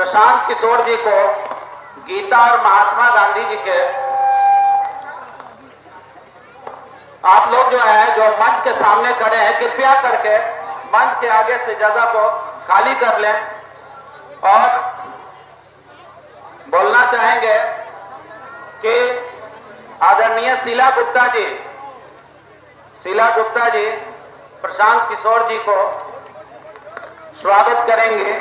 प्रशांत किशोर जी को गीता और महात्मा गांधी जी के आप लोग जो है जो मंच के सामने खड़े हैं कृपया करके मंच के आगे से जगह को खाली कर लें और बोलना चाहेंगे कि आदरणीय शीला गुप्ता जी प्रशांत किशोर जी को स्वागत करेंगे।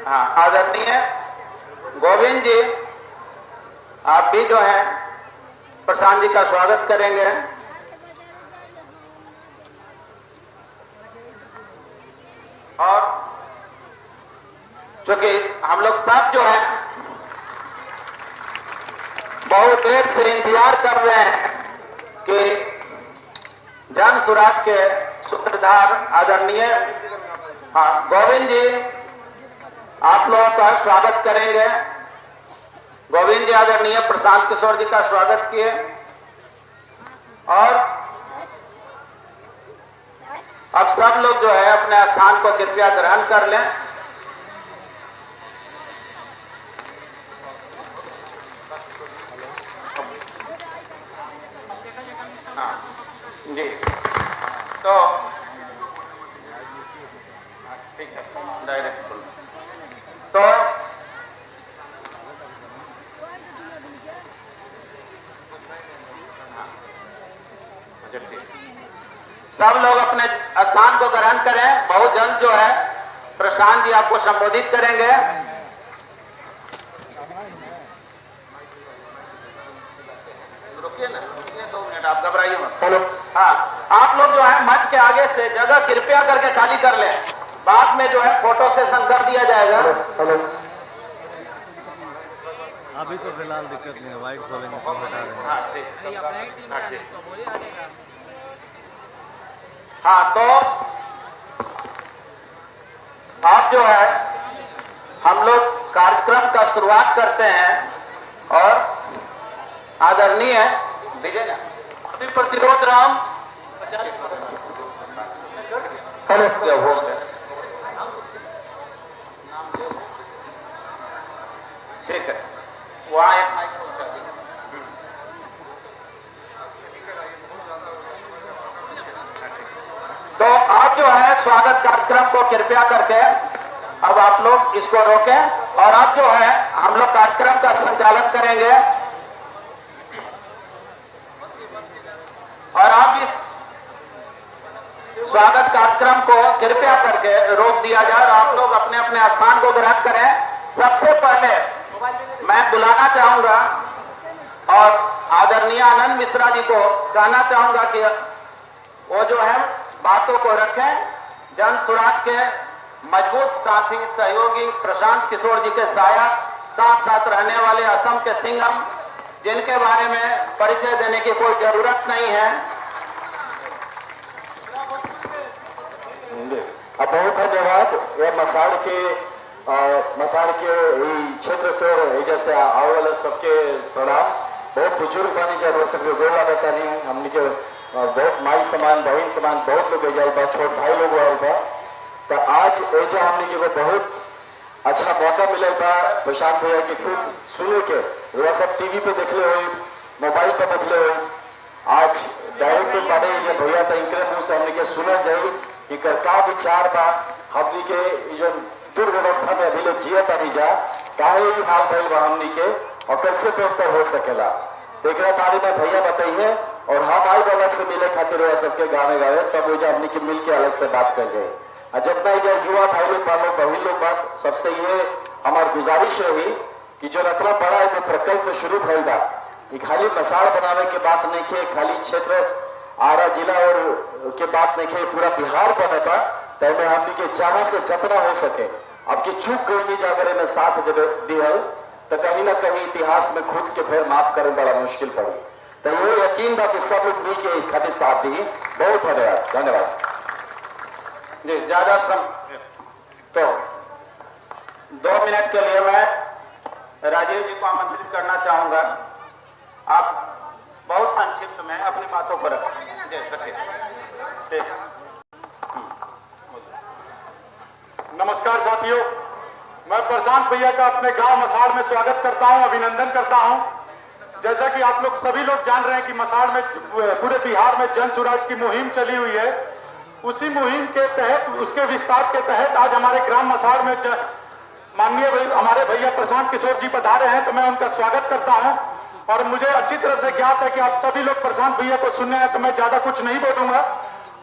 हाँ, आदरणीय गोविंद जी आप भी जो है प्रशांत जी का स्वागत करेंगे। और चूंकि हम लोग सब जो है बहुत देर से इंतजार कर रहे हैं कि जन सुराज के सूत्रधार आदरणीय गोविंद जी आप लोगों का स्वागत करेंगे। गोविंद जी आदरणीय प्रशांत किशोर जी का स्वागत किए और अब सब लोग जो है अपने स्थान को कृपया ग्रहण कर लें। हाँ जी, तो ठीक है डायरेक्ट तो सब लोग अपने स्थान को ग्रहण करें। बहुत जल्द जो है प्रशांत जी आपको संबोधित करेंगे। रुकिए ना, रुकिए 2 मिनट, आप घबराइए मत। हेलो, हाँ आप लोग जो है मंच के आगे से जगह कृपया करके खाली कर लें। बाद में जो है फोटो सेशन कर दिया जाएगा। हेलो, अभी तो फिलहाल दिक्कत नहीं है, वाइट बोलेंगे तो हटा रहे हैं। हाँ तो आप जो है हम लोग कार्यक्रम का शुरुआत करते हैं और आदरणीय विजय अभी प्रतिरोध राम 50 हेलो क्या हो गया ठीक है वहां एक माइक तो आप जो है स्वागत कार्यक्रम को कृपया करके अब आप लोग इसको रोकें और अब जो है हम लोग कार्यक्रम का संचालन करेंगे और आप इस स्वागत कार्यक्रम को कृपया करके रोक दिया जाए और आप लोग अपने अपने स्थान को ग्रहण करें। सबसे पहले मैं बुलाना चाहूंगा और आदरणीय आनंद मिश्रा जी को कहना चाहूंगा कि वो जो है बातों को रखें। जन सुराज के मजबूत साथी सहयोगी प्रशांत किशोर जी के साया साथ साथ रहने वाले असम के सिंघम जिनके बारे में परिचय देने की कोई जरूरत नहीं है। बहुत धन्यवाद। यह मसाड़ के क्षेत्र से जैसे आवल सबके प्रणाम। बहुत बुजुर्ग बनी जाए सबके गोला बतानी हमने के बहुत माई समान बहन समान बहुत लोग जाए बा छोट भाई लोग आए बा। तो आज एजा हमने के बहुत अच्छा मौका मिले बा प्रशांत भैया की खुद सुने के वह सब टीवी पे देखले हुए मोबाइल पे देखले हुए आज डायरेक्ट पढ़े ये भैया तो इनके मुंह से हमने के सुना जाए कि का विचार बा हमने के जो दुर्व्यवस्था में अभी लोग जिया पानी जा काहे ही हाल भइल बा हमने के और कैसे बेहतर हो सकेला एक बारे में भैया बताइए और हम आई अलग से मिले खातिर वह सबके गावे गावे तब वो हमने के मिल के अलग से बात कर जाए। और जितना युवा भाई लोग बालों बहन लोग बात सबसे ये हमारी गुजारिश रही कि जो रखना पड़ा है तो प्रकल्प शुरू भइल बा खाली मसाल बनाने के बात नहीं खे खाली क्षेत्र आरा जिला और के बात नहीं खे पूरा बिहार बनता तैमें हमने के जहां से जितना हो सके अब की चूक गई जागरे में साथ दिया तो कहीं ना कहीं इतिहास में खुद के फिर माफ करने बड़ा मुश्किल पड़ी। तो ये यकीन बा कि सब लोग मिल के इस खातिर साथ दी। बहुत धन्यवाद। धन्यवाद जी। ज्यादा तो 2 मिनट के लिए मैं राजीव जी को आमंत्रित करना चाहूंगा। आप बहुत संक्षिप्त में अपनी बातों को रखिए। नमस्कार साथियों, मैं प्रशांत भैया का अपने गांव मसाड़ में स्वागत करता हूं, अभिनंदन करता हूं। जैसा कि आप लोग सभी लोग जान रहे हैं कि मसाड़ में पूरे बिहार में जन सुराज की मुहिम चली हुई है। उसी मुहिम के तहत, उसके विस्तार के तहत आज हमारे ग्राम मसाड़ में माननीय हमारे भैया प्रशांत किशोर जी पधारे हैं, तो मैं उनका स्वागत करता हूं। और मुझे अच्छी तरह से ज्ञात है कि आप सभी लोग प्रशांत भैया को सुनने हैं, तो मैं ज्यादा कुछ नहीं बोलूंगा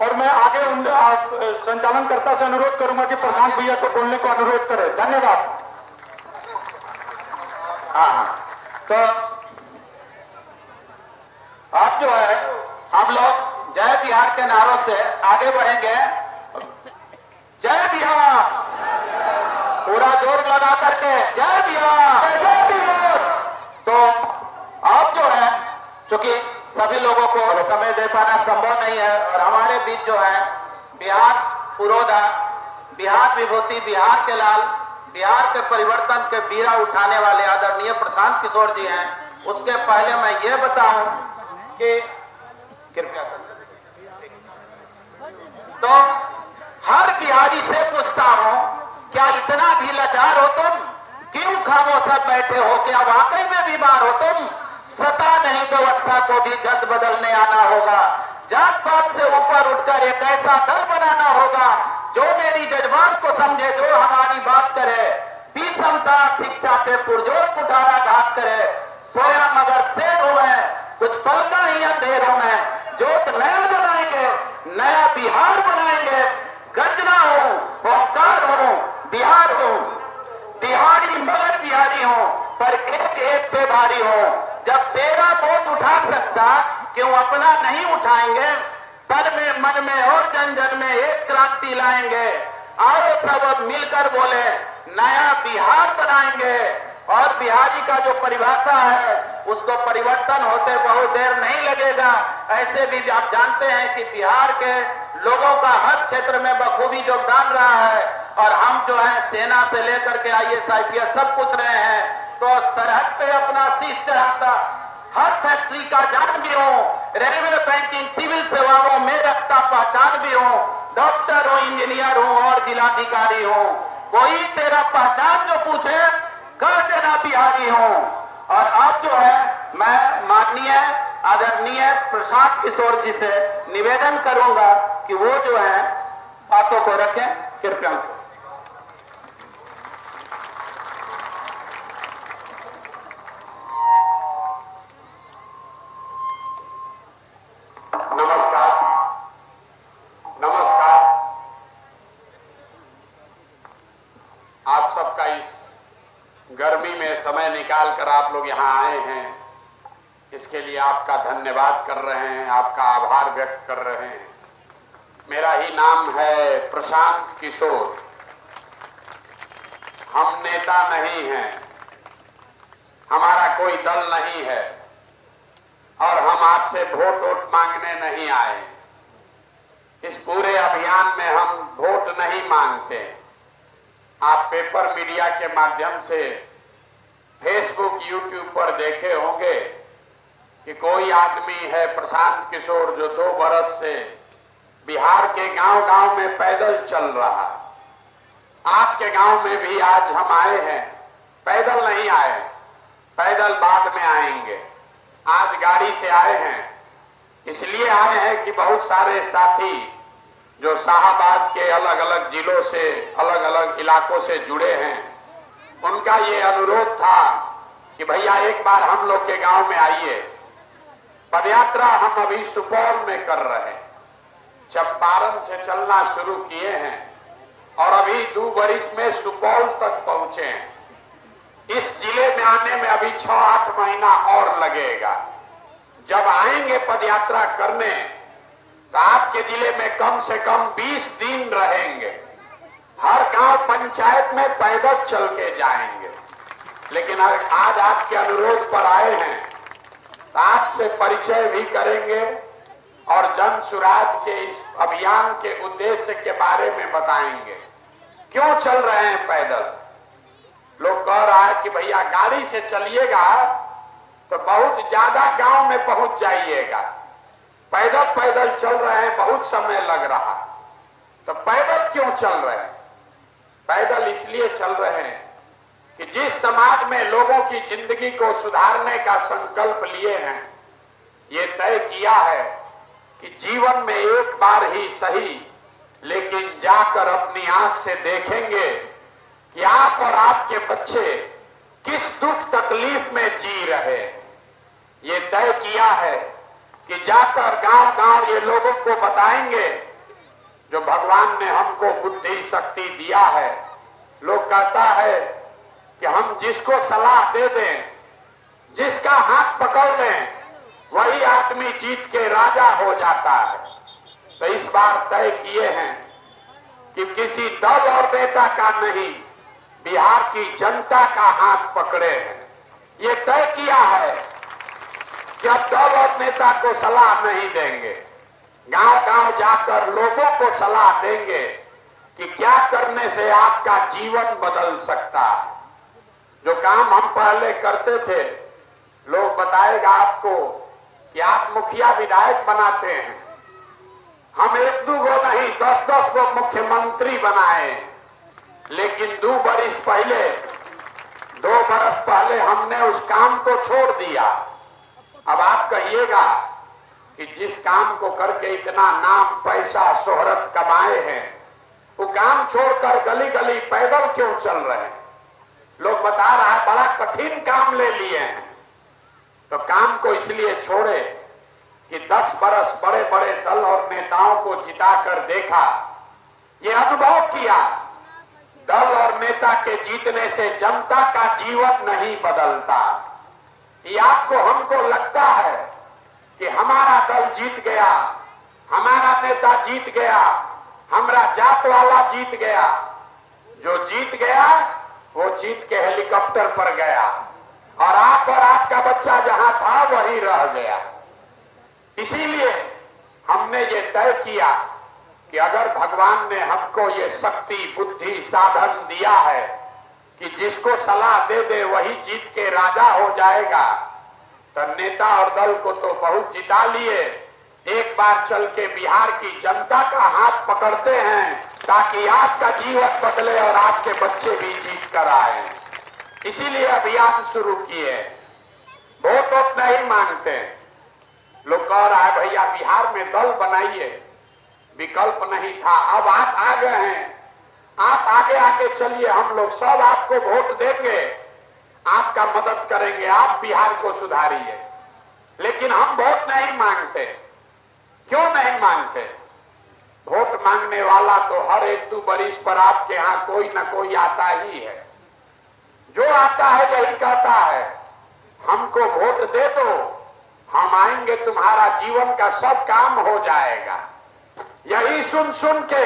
और मैं आगे संचालनकर्ता से अनुरोध करूंगा कि प्रशांत भैया को बोलने को अनुरोध करें। धन्यवाद। हाँ, तो अब जो है हम लोग जय बिहार के नारों से आगे बढ़ेंगे। जय बिहार, पूरा जोर लगा करके जय बिहार, जय बिहार। तो अब जो है, क्योंकि सभी लोगों को समय दे पाना संभव नहीं है और हमारे बीच जो है बिहार पुरोधा, बिहार विभूति, बिहार के लाल, बिहार के परिवर्तन के बीड़ा उठाने वाले आदरणीय प्रशांत किशोर जी हैं। उसके पहले मैं ये बताऊं कि कृपया तो हर बिहारी से पूछता हूं, क्या इतना भी लाचार हो तुम? क्यों खामोश बैठे हो? क्या वाकई में बीमार हो तुम? सता नहीं, व्यवस्था को भी जल्द बदलने आना होगा। जात पात से ऊपर उठकर एक ऐसा दल बनाना होगा जो मेरी जज्बात को समझे, जो हमारी बात करे। विषमता शिक्षा पे पुरजोर कुठाराघात करे। सोया मगर शेर हूं मैं, कुछ पल का ही अंधेरों में। जोत नया बनाएंगे, नया बिहार बनाएंगे। गर्जना हूं, ओंकार हूं, बिहार हूं, बिहारी मगर बिहारी हूं, पर एक एक पे भारी हूं। जब तेरा वोट उठा सकता, क्यों अपना नहीं उठाएंगे? तन में, मन में और जन जन में एक क्रांति लाएंगे। आओ सब अब मिलकर बोले, नया बिहार बनाएंगे। और बिहारी का जो परिभाषा है, उसको परिवर्तन होते बहुत देर नहीं लगेगा। ऐसे भी आप जानते हैं कि बिहार के लोगों का हर क्षेत्र में बखूबी योगदान रहा है और हम जो है सेना से लेकर के IAS IPS सब कुछ रहे हैं। तो सरहद पे अपना शीश चढ़ाता, हर फैक्ट्री का जान भी हूं, रेलवे, बैंकिंग, सिविल सेवाओं में रखता पहचान भी हूं। डॉक्टर हूं, इंजीनियर हूं और जिलाधिकारी हूं। कोई तेरा पहचान जो पूछे, कर देना बिहारी हूं। और अब जो है मैं माननीय आदरणीय प्रशांत किशोर जी से निवेदन करूंगा कि वो जो है बातों को रखें, कृपया। नमस्कार, नमस्कार। आप सबका इस गर्मी में समय निकाल कर आप लोग यहाँ आए हैं, इसके लिए आपका धन्यवाद कर रहे हैं, आपका आभार व्यक्त कर रहे हैं। मेरा ही नाम है प्रशांत किशोर। हम नेता नहीं हैं, हमारा कोई दल नहीं है और हम आपसे वोट मांगने नहीं आए। इस पूरे अभियान में हम वोट नहीं मांगते। आप पेपर मीडिया के माध्यम से फेसबुक, यूट्यूब पर देखे होंगे कि कोई आदमी है प्रशांत किशोर जो 2 बरस से बिहार के गांव-गांव में पैदल चल रहा। आपके गांव में भी आज हम आए हैं, पैदल नहीं आए, पैदल बाद में आएंगे। आज गाड़ी से आए हैं, इसलिए आए हैं कि बहुत सारे साथी जो शाहबाद के अलग अलग जिलों से, अलग अलग इलाकों से जुड़े हैं, उनका ये अनुरोध था कि भैया एक बार हम लोग के गांव में आइए। पदयात्रा हम अभी सुपौल में कर रहे हैं, चंपारण से चलना शुरू किए हैं और अभी 2 बरिस में सुपौल तक पहुंचे हैं। इस जिले में आने में अभी 6-8 महीना और लगेगा। जब आएंगे पदयात्रा करने तो आपके जिले में कम से कम 20 दिन रहेंगे। हर गांव पंचायत में पैदल चल के जाएंगे। लेकिन आज आपके अनुरोध पर आए हैं तो आपसे परिचय भी करेंगे और जन सुराज के इस अभियान के उद्देश्य के बारे में बताएंगे। क्यों चल रहे हैं पैदल? लोग कह रहा है कि भैया गाड़ी से चलिएगा तो बहुत ज्यादा गांव में पहुंच जाइएगा, पैदल पैदल चल रहे हैं, बहुत समय लग रहा। तो पैदल क्यों चल रहे हैं? पैदल इसलिए चल रहे हैं कि जिस समाज में लोगों की जिंदगी को सुधारने का संकल्प लिए हैं, ये तय किया है कि जीवन में एक बार ही सही, लेकिन जाकर अपनी आंख से देखेंगे कि आप और आपके बच्चे किस दुख तकलीफ में जी रहे। ये तय किया है कि जाकर गांव गांव ये लोगों को बताएंगे जो भगवान ने हमको बुद्धि शक्ति दिया है। लोग कहता है कि हम जिसको सलाह दे दें, जिसका हाथ पकड़ लें, वही आदमी जीत के राजा हो जाता है। तो इस बार तय किए हैं कि किसी दल और नेता का नहीं, बिहार की जनता का हाथ पकड़े हैं। ये तय किया है कि अब दल और नेता को सलाह नहीं देंगे, गांव गांव जाकर लोगों को सलाह देंगे कि क्या करने से आपका जीवन बदल सकता है। जो काम हम पहले करते थे, लोग बताएगा आपको कि आप मुखिया विधायक बनाते हैं, हम 1-2 गो नहीं 10-10 गो मुख्यमंत्री बनाए, लेकिन 2 बरस पहले हमने उस काम को छोड़ दिया। अब आप कहिएगा कि जिस काम को करके इतना नाम पैसा शोहरत कमाए हैं, वो काम छोड़कर गली गली पैदल क्यों चल रहे हैं? लोग बता रहा है बड़ा कठिन काम ले लिए हैं। तो काम को इसलिए छोड़े कि 10 बरस बड़े बड़े दल और नेताओं को जिताकर देखा, ये अनुभव किया, दल और नेता के जीतने से जनता का जीवन नहीं बदलता। ये आपको हमको लगता है कि हमारा दल जीत गया, हमारा नेता जीत गया, हमारा जात वाला जीत गया। जो जीत गया वो जीत के हेलीकॉप्टर पर गया, और आप और आपका बच्चा जहां था वही रह गया। इसीलिए हमने ये तय किया कि अगर भगवान ने हमको ये शक्ति बुद्धि साधन दिया है कि जिसको सलाह दे दे वही जीत के राजा हो जाएगा, तो नेता और दल को तो बहुत जिता लिए, एक बार चल के बिहार की जनता का हाथ पकड़ते हैं ताकि आपका जीवन बदले और आपके बच्चे भी जीत कर आए। इसीलिए अभियान शुरू किए। वोट नहीं मांगते। लोग कह रहा है भैया बिहार में दल बनाइए, विकल्प नहीं था, अब आप आ गए हैं, आप आगे आगे चलिए, हम लोग सब आपको वोट देंगे, आपका मदद करेंगे, आप बिहार को सुधारिए। लेकिन हम वोट नहीं मांगते। क्यों नहीं मांगते? वोट मांगने वाला तो हर 1-2 बरिस पर आपके यहाँ कोई न कोई आता ही है। जो आता है यही कहता है हमको वोट दे दो, हम आएंगे, तुम्हारा जीवन का सब काम हो जाएगा। यही सुन सुन के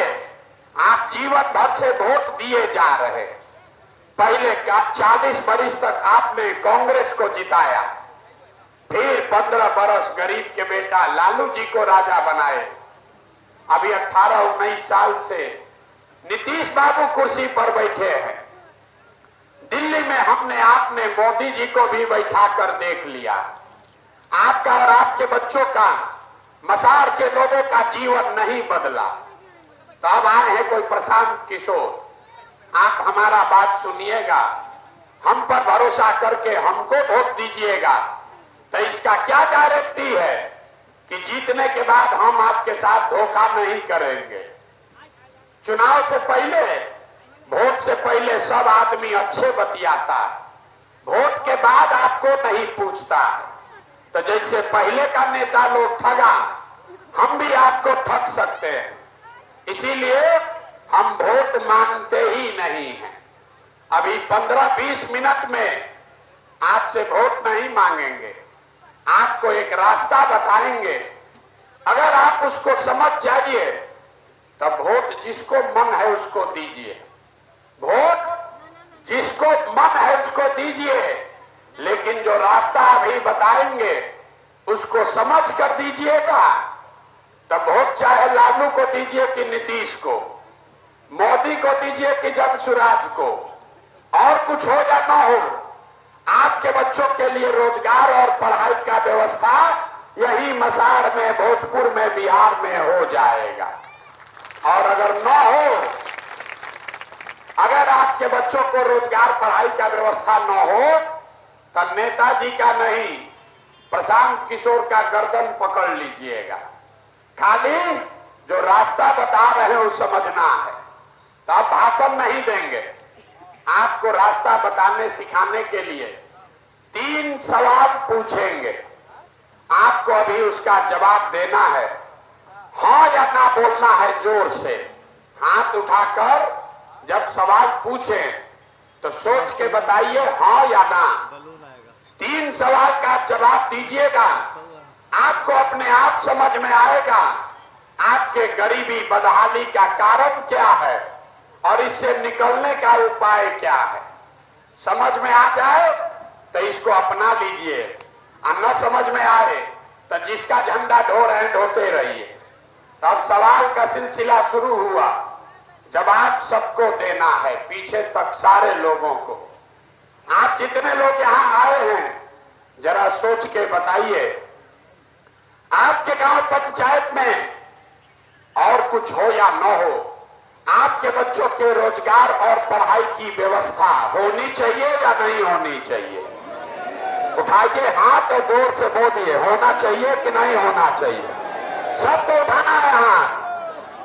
आप जीवन भर से वोट दिए जा रहे। पहले 40 बरिस तक आपने कांग्रेस को जिताया, फिर 15 बरस गरीब के बेटा लालू जी को राजा बनाए। अभी 18-19 साल से नीतीश बाबू कुर्सी पर बैठे हैं। दिल्ली में हमने आपने मोदी जी को भी बैठा कर देख लिया। आपका और आपके बच्चों का, मसार के लोगों का जीवन नहीं बदला। तो अब आए हैं कोई प्रशांत किशोर, आप हमारा बात सुनिएगा, हम पर भरोसा करके हमको वोट दीजिएगा। तो इसका क्या गारंटी है कि जीतने के बाद हम आपके साथ धोखा नहीं करेंगे? चुनाव से पहले, वोट से पहले सब आदमी अच्छे बतियाता है, वोट के बाद आपको नहीं पूछता है। तो जैसे पहले का नेता लोग ठगा, हम भी आपको ठग सकते हैं। इसीलिए हम वोट मांगते ही नहीं हैं। अभी 15-20 मिनट में आपसे वोट नहीं मांगेंगे, आपको एक रास्ता बताएंगे। अगर आप उसको समझ जाइए तब वोट जिसको मन है उसको दीजिए, वोट जिसको मन है उसको दीजिए, लेकिन जो रास्ता अभी बताएंगे उसको समझ कर दीजिएगा। तब वोट चाहे लालू को दीजिए कि नीतीश को, मोदी को दीजिए कि जमशुराज को, और कुछ हो या ना हो, आपके बच्चों के लिए रोजगार और पढ़ाई का व्यवस्था यही मसाड़ में, भोजपुर में, बिहार में हो जाएगा। और अगर न हो, अगर आपके बच्चों को रोजगार पढ़ाई का व्यवस्था न हो, तो नेताजी का नहीं, प्रशांत किशोर का गर्दन पकड़ लीजिएगा। खाली जो रास्ता बता रहे हैं वो समझना है, तो आप भाषण नहीं देंगे। आपको रास्ता बताने सिखाने के लिए 3 सवाल पूछेंगे, आपको अभी उसका जवाब देना है। हाँ या ना बोलना है जोर से, हाथ उठाकर जब सवाल पूछें तो सोच के बताइए हाँ या ना। 3 सवाल का जवाब दीजिएगा, आपको अपने आप समझ में आएगा आपके गरीबी बदहाली का कारण क्या है और इससे निकलने का उपाय क्या है। समझ में आ जाए तो इसको अपना लीजिए, और न समझ में आए तो जिसका झंडा ढो रहे हैं ढोते रहिए। तब सवाल का सिलसिला शुरू हुआ, जवाब सबको देना है, पीछे तक सारे लोगों को। आप जितने लोग यहां आए हैं जरा सोच के बताइए, आपके गांव पंचायत में और कुछ हो या न हो, आपके बच्चों के रोजगार और पढ़ाई की व्यवस्था होनी चाहिए या नहीं होनी चाहिए? उठाइए हाथ और जोर से बोलिए, होना चाहिए कि नहीं होना चाहिए? सबको उठाना है हाथ,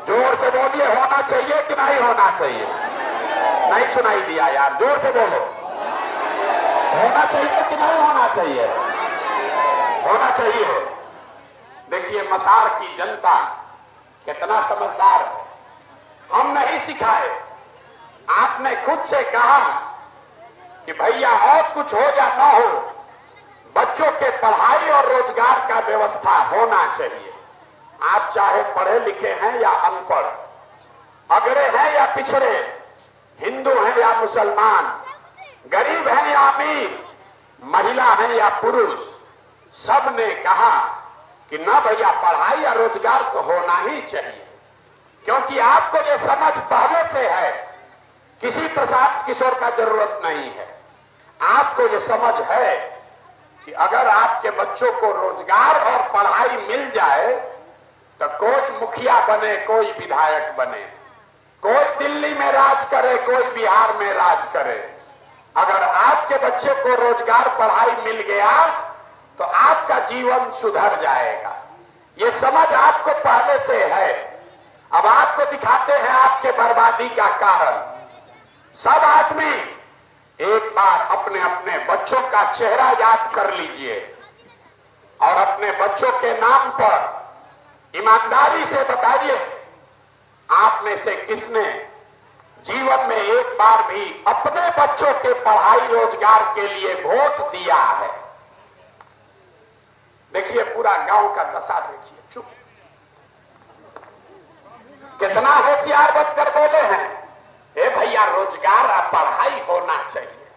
जोर से बोलिए, होना चाहिए कि नहीं होना चाहिए? नहीं सुनाई दिया यार, जोर से बोलो, होना चाहिए कि नहीं होना चाहिए? होना चाहिए। देखिए मसाड़ की जनता कितना समझदार है, हम नहीं सिखाए, आपने खुद से कहा कि भैया और कुछ हो या ना हो, बच्चों के पढ़ाई और रोजगार का व्यवस्था होना चाहिए। आप चाहे पढ़े लिखे हैं या अनपढ़, अगड़े हैं या पिछड़े, हिंदू हैं या मुसलमान, गरीब हैं या अमीर, महिला हैं या पुरुष, सब ने कहा कि ना भैया पढ़ाई या रोजगार तो होना ही चाहिए। क्योंकि आपको ये समझ पहले से है, किसी प्रशांत किशोर का जरूरत नहीं है। आपको ये समझ है कि अगर आपके बच्चों को रोजगार और पढ़ाई मिल जाए तो कोई मुखिया बने, कोई विधायक बने, कोई दिल्ली में राज करे, कोई बिहार में राज करे, अगर आपके बच्चे को रोजगार पढ़ाई मिल गया तो आपका जीवन सुधर जाएगा। ये समझ आपको पहले से है। अब आपको दिखाते हैं आपके बर्बादी का कारण। सब आदमी एक बार अपने अपने बच्चों का चेहरा याद कर लीजिए और अपने बच्चों के नाम पर ईमानदारी से बताइए, आप में से किसने जीवन में एक बार भी अपने बच्चों के पढ़ाई रोजगार के लिए वोट दिया है? देखिए पूरा गांव का दशा देखिए, चुप, कितना होशियार बनकर बोले हैं, ए भैया रोजगार और पढ़ाई होना चाहिए।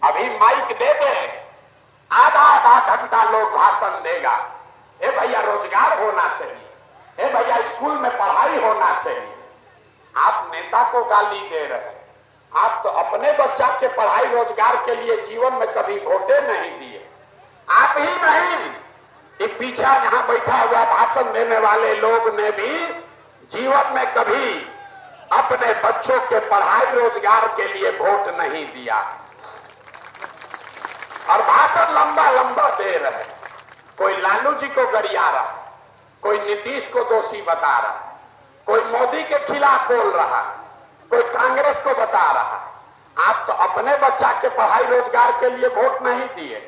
अभी माइक दे दे, आधा आधा घंटा लोग भाषण देगा, ए भैया रोजगार होना चाहिए, ए भैया स्कूल में पढ़ाई होना चाहिए। आप नेता को गाली दे रहे हैं, आप तो अपने बच्चा के पढ़ाई रोजगार के लिए जीवन में कभी वोटे नहीं दिए। आप ही नहीं, ये पीछा यहां बैठा हुआ भाषण देने वाले लोग ने भी जीवन में कभी अपने बच्चों के पढ़ाई रोजगार के लिए वोट नहीं दिया और भाषण लंबा लंबा दे रहे। कोई लालू जी को गरिया रहा है, कोई नीतीश को दोषी बता रहा है, कोई मोदी के खिलाफ बोल रहा है, कोई कांग्रेस को बता रहा है। आप तो अपने बच्चा के पढ़ाई रोजगार के लिए वोट नहीं दिए,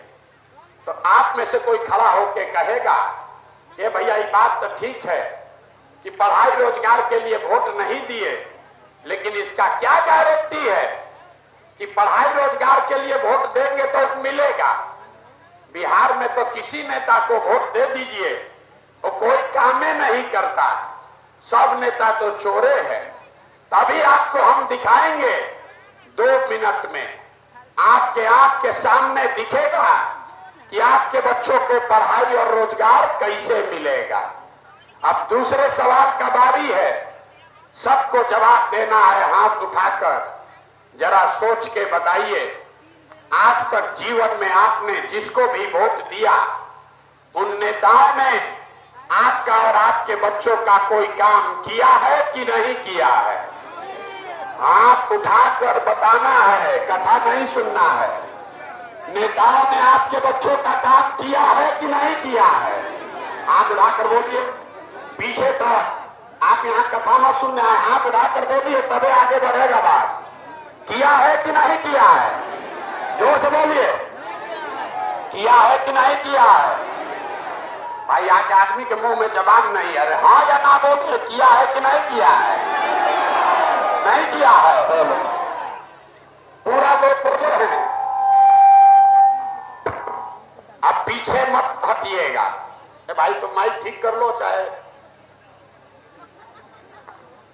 तो आप में से कोई खड़ा होके कहेगा ये भैया ये बात तो ठीक है कि पढ़ाई रोजगार के लिए वोट नहीं दिए, लेकिन इसका क्या गारंटी है कि पढ़ाई रोजगार के लिए वोट देंगे तो मिलेगा? बिहार में तो किसी नेता को वोट दे दीजिए, वो कोई काम ही नहीं करता, सब नेता तो चोरे हैं। तभी आपको हम दिखाएंगे 2 मिनट में, आपके आंख के सामने दिखेगा कि आपके बच्चों को पढ़ाई और रोजगार कैसे मिलेगा। अब दूसरे सवाल का बारी है, सबको जवाब देना है हाथ उठाकर। जरा सोच के बताइए, आज तक जीवन में आपने जिसको भी वोट दिया, उन नेताओं ने आपका और आपके बच्चों का कोई काम किया है कि नहीं किया है? हाथ उठाकर बताना है, कथा नहीं सुनना है। नेताओं ने आपके बच्चों का काम किया है कि नहीं किया है? हाथ उठाकर बोलिए। पीछे तरफ आप यहाँ कथा मत सुनना है, हाथ उठाकर बोलिए, तभी आगे बढ़ेगा बात। किया है कि नहीं किया है? जोर से बोलिए, किया है कि नहीं किया है? भाई आज आदमी के मुंह में जबान नहीं है। हाँ या ना बोलिए, किया है कि नहीं किया है? नहीं किया है। पूरा लोग बोले हैं। अब पीछे मत हटिएगा। भाई तो माइक ठीक कर लो, चाहे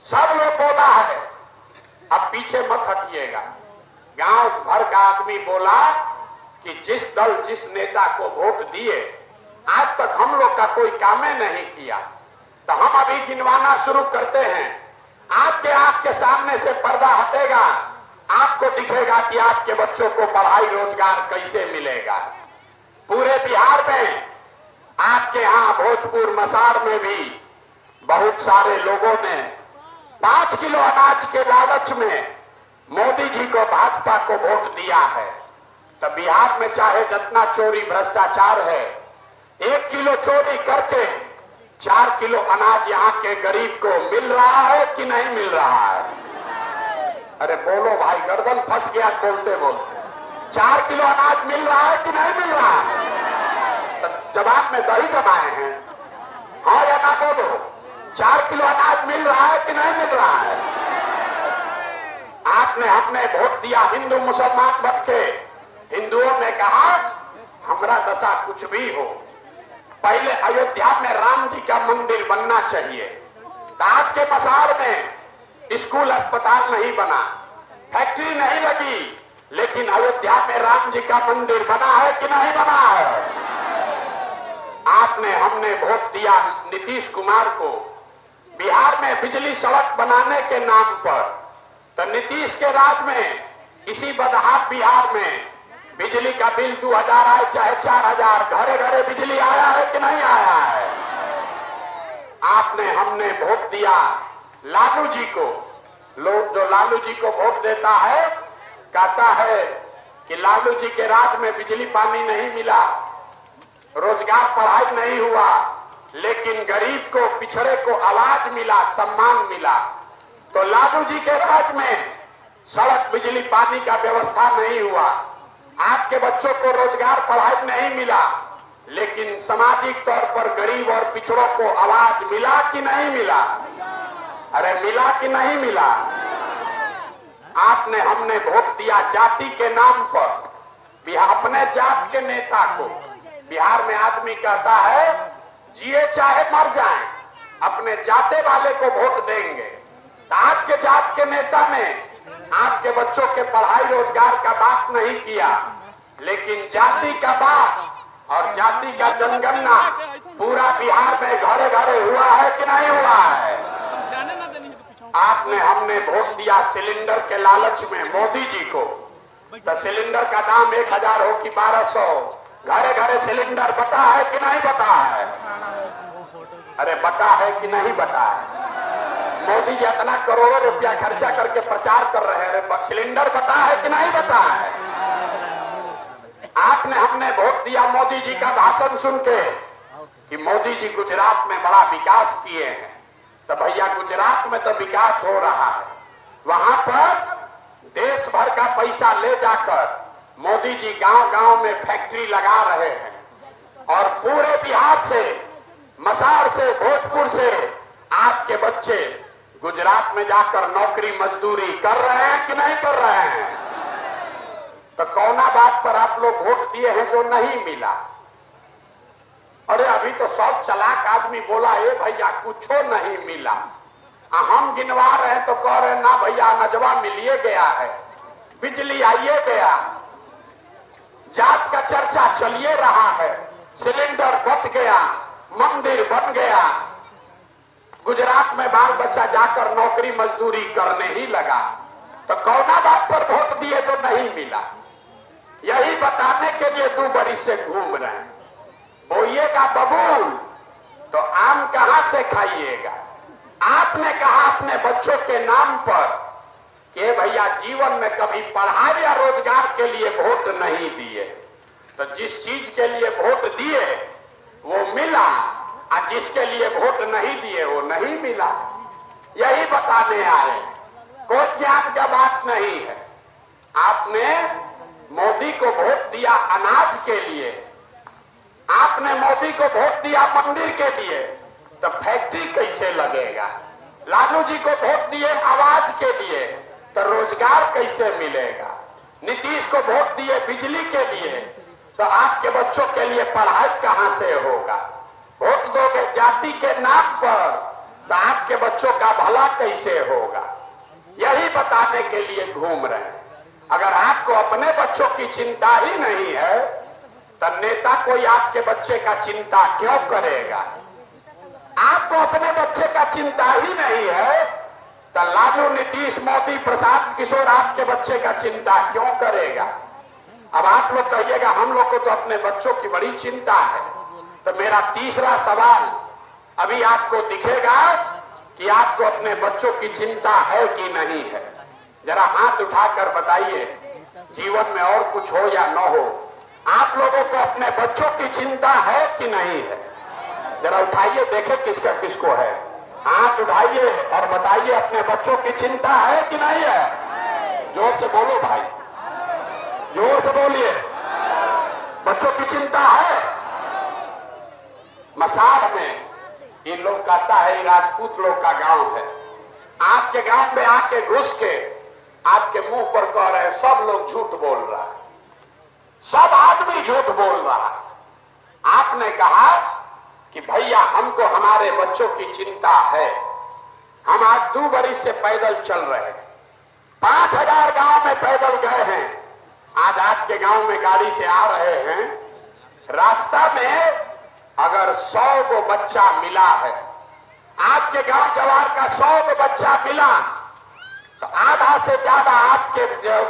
सब लोग बोला है, अब पीछे मत हटिएगा। गांव भर का आदमी बोला कि जिस दल जिस नेता को वोट दिए, आज तक हम लोग का कोई काम नहीं किया। तो हम अभी गिनवाना शुरू करते हैं। आपके आंख के सामने से पर्दा हटेगा, आपको दिखेगा कि आपके बच्चों को पढ़ाई रोजगार कैसे मिलेगा। पूरे बिहार में, आपके यहां भोजपुर मसार में भी बहुत सारे लोगों ने 5 किलो अनाज के लालच में मोदी जी को, भाजपा को वोट दिया है। तो बिहार में चाहे जितना चोरी भ्रष्टाचार है, 1 किलो चोरी करके 4 किलो अनाज यहाँ के गरीब को मिल रहा है कि नहीं मिल रहा है? अरे बोलो भाई, गर्दन फंस गया बोलते बोलते। 4 किलो अनाज मिल रहा है कि नहीं मिल रहा है? तो जवाब में दही जमाए हैं, हाँ या ना बोलो। 4 किलो अनाज मिल रहा है कि नहीं मिल रहा है? आपने हमने वोट दिया हिंदू मुसलमान बन के। हिंदुओं ने कहा हमारा दशा कुछ भी हो, पहले अयोध्या में राम जी का मंदिर बनना चाहिए। तो आपके मसार में स्कूल अस्पताल नहीं बना, फैक्ट्री नहीं लगी, लेकिन अयोध्या में राम जी का मंदिर बना है कि नहीं बना है? आपने हमने वोट दिया नीतीश कुमार को बिहार में बिजली सड़क बनाने के नाम पर। तो नीतीश के राज में इसी बदहाल बिहार में बिजली का बिल 2000 आए चाहे 4000, घरे घरे बिजली आया है कि नहीं आया है? आपने हमने वोट दिया लालू जी को। लोग जो लालू जी को वोट देता है, कहता है कि लालू जी के राज में बिजली पानी नहीं मिला, रोजगार पढ़ाई नहीं हुआ, लेकिन गरीब को, पिछड़े को आवाज मिला, सम्मान मिला। तो लालू जी के राज में सड़क बिजली पानी का व्यवस्था नहीं हुआ, आपके बच्चों को रोजगार पढ़ाई नहीं मिला, लेकिन सामाजिक तौर पर गरीब और पिछड़ों को आवाज मिला कि नहीं मिला? अरे मिला कि नहीं मिला? आपने हमने वोट दिया जाति के नाम पर, बिहार अपने जात के नेता को। बिहार में आदमी कहता है जिए चाहे मर जाए, अपने जाते वाले को वोट देंगे। आपके जात के नेता ने आपके बच्चों के पढ़ाई रोजगार का बात नहीं किया, लेकिन जाति का बात और जाति का जनगणना पूरा बिहार में घरे घरे हुआ है कि नहीं हुआ है? आपने हमने वोट दिया सिलेंडर के लालच में मोदी जी को। तो सिलेंडर का दाम 1000 हो कि 1200, घरे घरे सिलेंडर बता है कि नहीं बता है? अरे बता है कि नहीं बता है? मोदी जी इतना करोड़ों रुपया खर्चा करके प्रचार कर रहे हैं, सिलेंडर बता है कि नहीं बता है? आपने हमने वोट दिया मोदी जी का भाषण सुन के कि मोदी जी गुजरात में बड़ा विकास किए हैं। तो भैया गुजरात में तो विकास हो रहा है, वहां पर देश भर का पैसा ले जाकर मोदी जी गांव गांव में फैक्ट्री लगा रहे हैं और पूरे बिहार से, मसार से, भोजपुर से आपके बच्चे गुजरात में जाकर नौकरी मजदूरी कर रहे हैं कि नहीं कर रहे हैं? तो कौना बात पर आप लोग वोट दिए हैं जो नहीं मिला? अरे अभी तो सब चालाक आदमी बोला ए भैया कुछो नहीं मिला। हम गिनवा रहे हैं तो कह रहे ना भैया नजवा मिलिए गया है, बिजली आइए गया, जात का चर्चा चलिए रहा है, सिलेंडर बट गया, मंदिर बन गया, गुजरात में बाल बच्चा जाकर नौकरी मजदूरी करने ही लगा। तो कौना बात पर वोट दिए तो नहीं मिला, यही बताने के लिए 2 बरिस से घूम रहे हैं। बोइएगा बबूल तो आम कहां से खाइएगा। आपने कहा अपने बच्चों के नाम पर कि भैया जीवन में कभी पढ़ाई या रोजगार के लिए वोट नहीं दिए, तो जिस चीज के लिए वोट दिए वो मिला और जिसके लिए वोट नहीं दिए वो नहीं मिला। यही बताने आए, कोई ज्ञान का बात नहीं है। आपने मोदी को वोट दिया अनाज के लिए, आपने मोदी को वोट दिया मंदिर के लिए, तो फैक्ट्री कैसे लगेगा। लालू जी को वोट दिए आवाज के लिए, तो रोजगार कैसे मिलेगा। नीतीश को वोट दिए बिजली के लिए, तो आपके बच्चों के लिए पढ़ाई कहां से होगा। वोट दोगे जाति के नाम पर, तो आपके बच्चों का भला कैसे होगा। यही बताने के लिए घूम रहे हैं। अगर आपको अपने बच्चों की चिंता ही नहीं है, तो नेता कोई आपके बच्चे का चिंता क्यों करेगा। आपको अपने बच्चे का चिंता ही नहीं है, तो लालू, नीतीश, मोदी, प्रशांत किशोर आपके बच्चे का चिंता क्यों करेगा। अब आप लोग कहिएगा हम लोग को तो अपने बच्चों की बड़ी चिंता है। तो मेरा तीसरा सवाल, अभी आपको दिखेगा कि आपको अपने बच्चों की चिंता है कि नहीं है। जरा हाथ उठाकर बताइए, जीवन में और कुछ हो या न हो, आप लोगों को अपने बच्चों की चिंता है कि नहीं है। जरा उठाइए, देखे किसका किसको है। हाथ उठाइए और बताइए अपने बच्चों की चिंता है कि नहीं है। जोर से बोलो भाई, जोर से बोलिए। बच्चों की चिंता है। मसाढ़ में ये लोग कहता है ये राजपूत लोग का गांव है। आपके गांव में आके घुस के आपके मुंह पर कह रहे हैं सब लोग झूठ बोल रहा है, सब आदमी झूठ बोल रहा है। आपने कहा कि भैया हमको हमारे बच्चों की चिंता है। हम आज 2 बरिस से पैदल चल रहे हैं, 5000 गांव में पैदल गए हैं। आज आपके गांव में गाड़ी से आ रहे हैं, रास्ता में अगर 100 को बच्चा मिला है, आपके गांव जवार का 100 को बच्चा मिला, तो आधा से ज्यादा आपके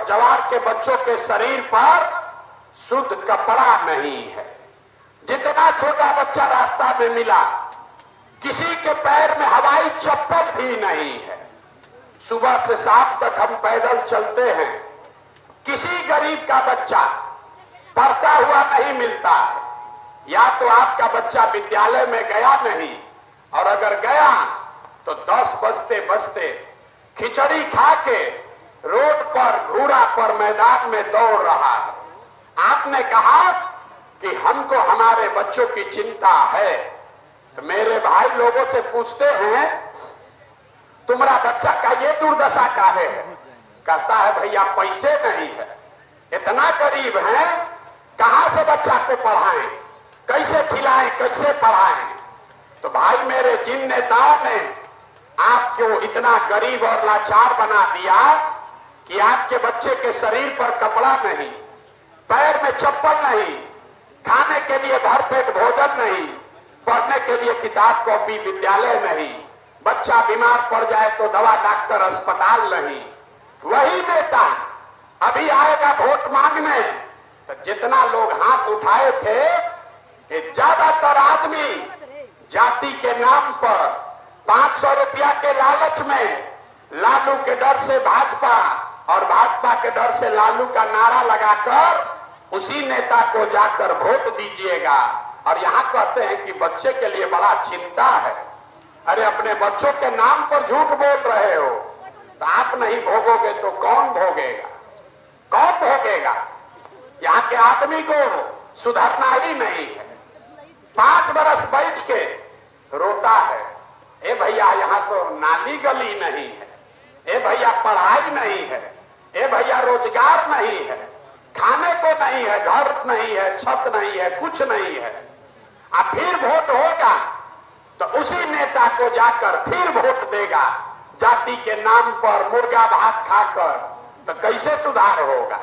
जवार के बच्चों के शरीर पर शुद्ध कपड़ा नहीं है। जितना छोटा बच्चा रास्ता में मिला, किसी के पैर में हवाई चप्पल भी नहीं है। सुबह से शाम तक हम पैदल चलते हैं, किसी गरीब का बच्चा पढ़ता हुआ नहीं मिलता है। या तो आपका बच्चा विद्यालय में गया नहीं, और अगर गया तो 10 बजते बजते खिचड़ी खा के रोड पर, घोड़ा पर मैदान में दौड़ रहा है। आपने कहा कि हमको हमारे बच्चों की चिंता है। तो मेरे भाई लोगों से पूछते हैं तुम्हारा बच्चा का ये दुर्दशा काहे है। कहता है भैया पैसे नहीं है, इतना गरीब है, कहां से बच्चा को पढ़ाएं, कैसे खिलाएं, कैसे पढ़ाएं। तो भाई मेरे, जिन नेताओं ने आपको इतना गरीब और लाचार बना दिया कि आपके बच्चे के शरीर पर कपड़ा नहीं, पैर में चप्पल नहीं, खाने के लिए भरपेट भोजन नहीं, पढ़ने के लिए किताब कॉपी विद्यालय नहीं, बच्चा बीमार पड़ जाए तो दवा डॉक्टर अस्पताल नहीं, वही नेता अभी आएगा वोट मांगने। तो जितना लोग हाथ उठाए थे, ये ज्यादातर आदमी जाति के नाम पर 500 रुपया के लालच में लालू के डर से भाजपा और भाजपा के डर से लालू का नारा लगाकर उसी नेता को जाकर वोट दीजिएगा। और यहाँ कहते हैं कि बच्चे के लिए बड़ा चिंता है। अरे अपने बच्चों के नाम पर झूठ बोल रहे हो, तो आप नहीं भोगोगे तो कौन भोगेगा, कौन भोगेगा। यहाँ के आदमी को सुधरना ही नहीं है। 5 बरस बैठ के रोता है, ए भैया यहाँ तो नाली गली नहीं है, ए भैया पढ़ाई नहीं है, ए भैया रोजगार नहीं है, खाने को नहीं है, घर नहीं है, छत नहीं है, कुछ नहीं है। अब फिर वोट होगा तो उसी नेता को जाकर फिर वोट देगा जाति के नाम पर मुर्गा भात खाकर, तो कैसे सुधार होगा।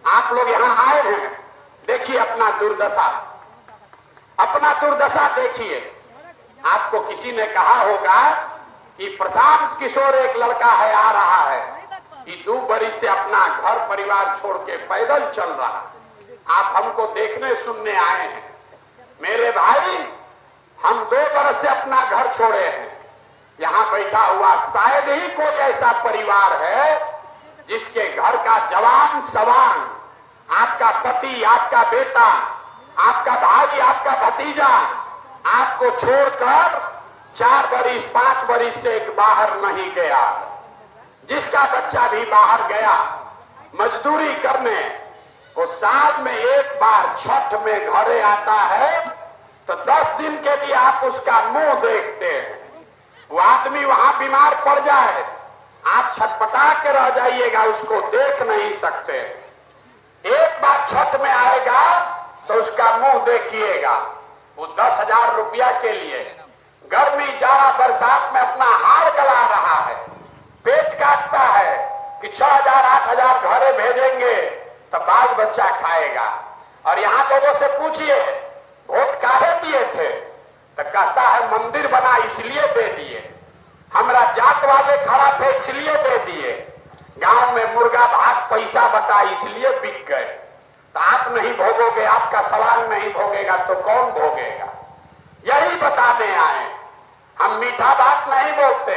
आप लोग यहाँ आए हैं, देखिए अपना दुर्दशा, अपना दुर्दशा देखिए। आपको किसी ने कहा होगा कि प्रशांत किशोर एक लड़का है, आ रहा है, कि 2 बरिस से अपना घर परिवार छोड़ के पैदल चल रहा। आप हमको देखने सुनने आए हैं। मेरे भाई, हम 2 बरस से अपना घर छोड़े हैं। यहां बैठा हुआ शायद ही कोई ऐसा परिवार है जिसके घर का जवान सवान, आपका पति, आपका बेटा, आपका भाई, आपका भतीजा आपको छोड़कर 4 बरिस 5 बरिस से बाहर नहीं गया। जिसका बच्चा भी बाहर गया मजदूरी करने, वो साल में एक बार छठ में घरे आता है तो 10 दिन के लिए आप उसका मुंह देखते हैं। वो आदमी वहां बीमार पड़ जाए, आप छटपटा के रह जाइएगा, उसको देख नहीं सकते। एक बार छठ में आएगा तो उसका मुंह देखिएगा। वो 10,000 रुपया के लिए गर्मी जाड़ा बरसात में अपना हार गला रहा है, पेट काटता है कि 6,000 8,000 घरे भेजेंगे तो बाल बच्चा खाएगा। और यहां लोगों से पूछिए वोट काहे दिए थे, तो कहता है मंदिर बना इसलिए दे दिए, हमरा जात वाले खड़ा थे इसलिए दे दिए, गांव में मुर्गा भात पैसा बटा इसलिए बिक गए। तो आप नहीं भोगोगे, आपका सवाल नहीं भोगेगा तो कौन भोगेगा? यही बताने आए। हम मीठा बात नहीं बोलते।